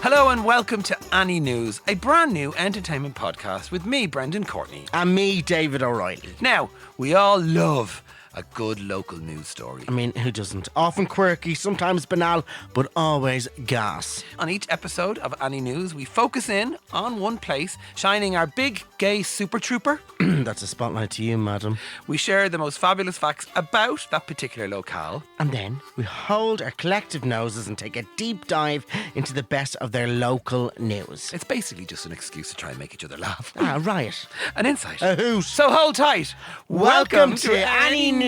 Hello and welcome to Annie News, a brand new entertainment podcast with me, Brendan Courtney. And me, David O'Reilly. Now, we all love a good local news story. I mean, who doesn't? Often quirky, sometimes banal, but always gas. On each episode of Annie News, we focus in on one place, shining our big gay super trooper. That's a spotlight to you, madam. We share the most fabulous facts about that particular locale. And then we hold our collective noses and take a deep dive into the best of their local news. It's basically just an excuse to try and make each other laugh. Ah, riot. An insight. A hoot. So hold tight. Welcome to Annie News.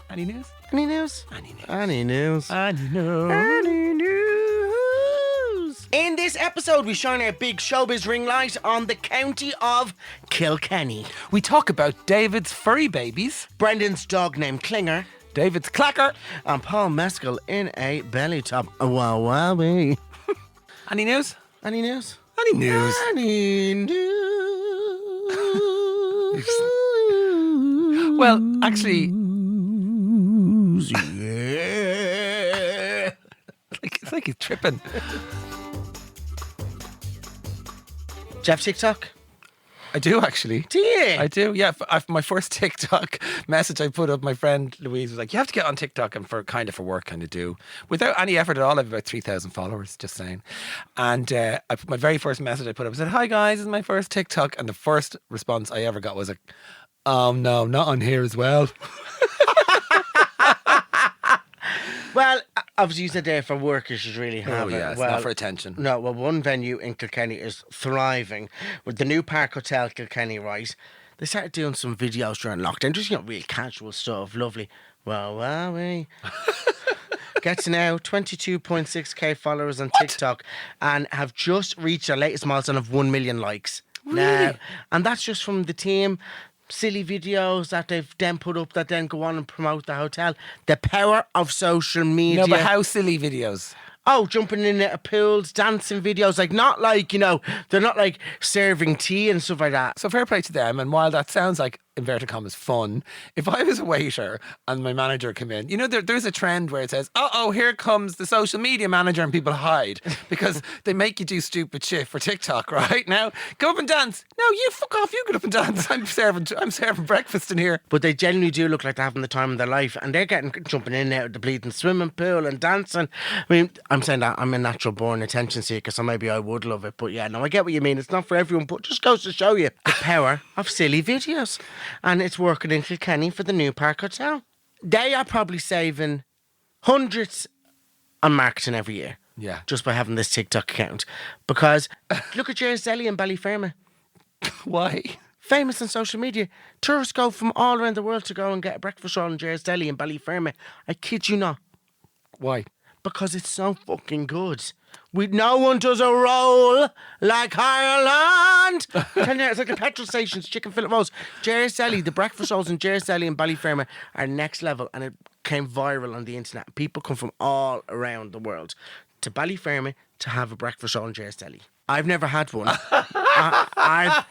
Annie News? Annie News? Annie News. Annie News. Annie News. Annie News. In this episode, we shine our big showbiz ring light on the county of Kilkenny. We talk about David's furry babies, Brendan's dog named Klinger, David's clacker, and Paul Mescal in a belly top. Wow, wowee. Annie News? Annie News? Annie News. Annie News. Well, actually, Yeah. it's like he's tripping. Do you have TikTok? I do, actually. Do you? I do, yeah. My first TikTok message I put up, my friend Louise was like, you have to get on TikTok, and for work, kind of do. Without any effort at all, I have about 3,000 followers, just saying. And I put my very first message I put up, I said, hi guys, this is my first TikTok. And the first response I ever got was like, oh no, not on here as well. Well, obviously you said there for work you should really have it. It's Well, not for attention. No, well, one venue in Kilkenny is thriving with the new Park Hotel Kilkenny, right? They started doing some videos during lockdown, just, real casual stuff, lovely. Well, wowee. Gets now 22.6k followers on TikTok and have just reached their latest milestone of 1 million likes. Really? Now, and that's just from the team. Silly videos that they've then put up that then go on and promote the hotel. The power of social media. No, but how silly videos? Oh, jumping in at pools, dancing videos, not like, they're not like serving tea and stuff like that. So fair play to them. And while that sounds like, inverted commas, fun, if I was a waiter and my manager came in, there's a trend where it says, oh, here comes the social media manager, and people hide because they make you do stupid shit for TikTok, right? Now, go up and dance. No, you fuck off, you get up and dance. I'm serving breakfast in here. But they genuinely do look like they're having the time of their life, and they're jumping in and out of the bleeding swimming pool and dancing. I mean, I'm saying that I'm a natural born attention seeker, so maybe I would love it. But yeah, no, I get what you mean. It's not for everyone, but it just goes to show you the power of silly videos. And it's working in Kilkenny for the new Park Hotel. They are probably saving hundreds on marketing every year. Yeah. Just by having this TikTok account. Because look at Jerry's Deli in Ballyfermot. Why? Famous on social media. Tourists go from all around the world to go and get a breakfast roll in Jerry's Deli in Ballyfermot. I kid you not. Why? Because it's so fucking good. No one does a roll like Ireland. It's like the petrol stations, chicken fillet rolls. Jerry's Deli, the breakfast rolls in Jerry's Deli in Ballyfermot are next level, and it came viral on the internet. People come from all around the world to Ballyfermot to have a breakfast roll in Jerry's Deli. I've never had one. I'd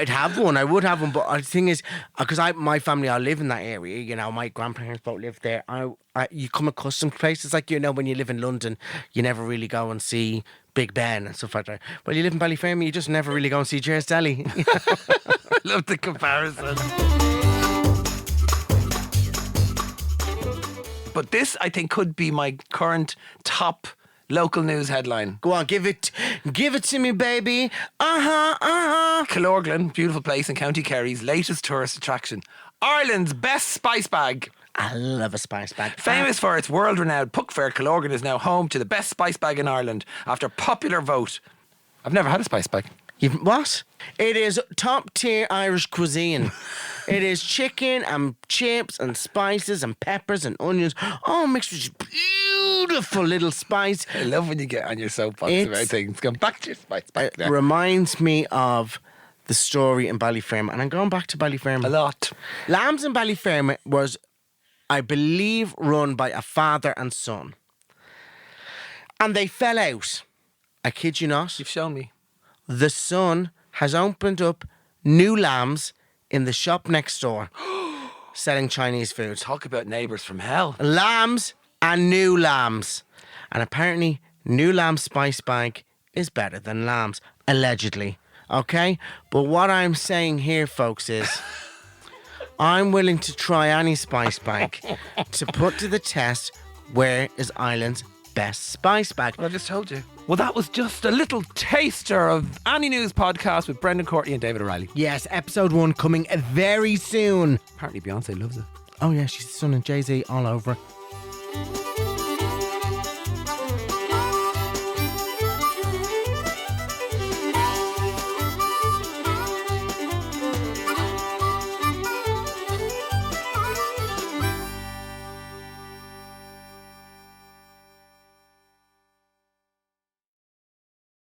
have one. I would have one. But the thing is, because my family all live in that area. My grandparents both live there. You come accustomed to places like when you live in London, you never really go and see Big Ben and stuff like that. Well, you live in Ballyfermot, you just never really go and see Jerry's Deli. I love the comparison. But this, I think, could be my current top local news headline. Go on, give it to me, baby. Kilorglin, beautiful place in County Kerry's latest tourist attraction. Ireland's best spice bag. I love a spice bag. Famous for its world-renowned Puck Fair, Kilorglin is now home to the best spice bag in Ireland after popular vote. I've never had a spice bag. What? It is top tier Irish cuisine. It is chicken and chips and spices and peppers and onions, all mixed with beautiful little spice. I love when you get on your soapbox about things. Going back to your spice bag. It reminds me of the story in Ballyfermot, and I'm going back to Ballyfermot a lot. Lambs in Ballyfermot was, I believe, run by a father and son, and they fell out. I kid you not. You've shown me. The son has opened up new lambs in the shop next door, selling Chinese food. Talk about neighbours from hell. Lambs and new lambs. And apparently new lamb spice bag is better than lambs, allegedly. Okay? But what I'm saying here, folks, is I'm willing to try any spice bag to put to the test where is Ireland's best spice bag. Well, I just told you. Well, that was just a little taster of Any News podcast with Brendan Courtney and David O'Reilly. Yes, episode 1 coming very soon. Apparently Beyonce loves it. Oh yeah, she's son and Jay-Z all over it.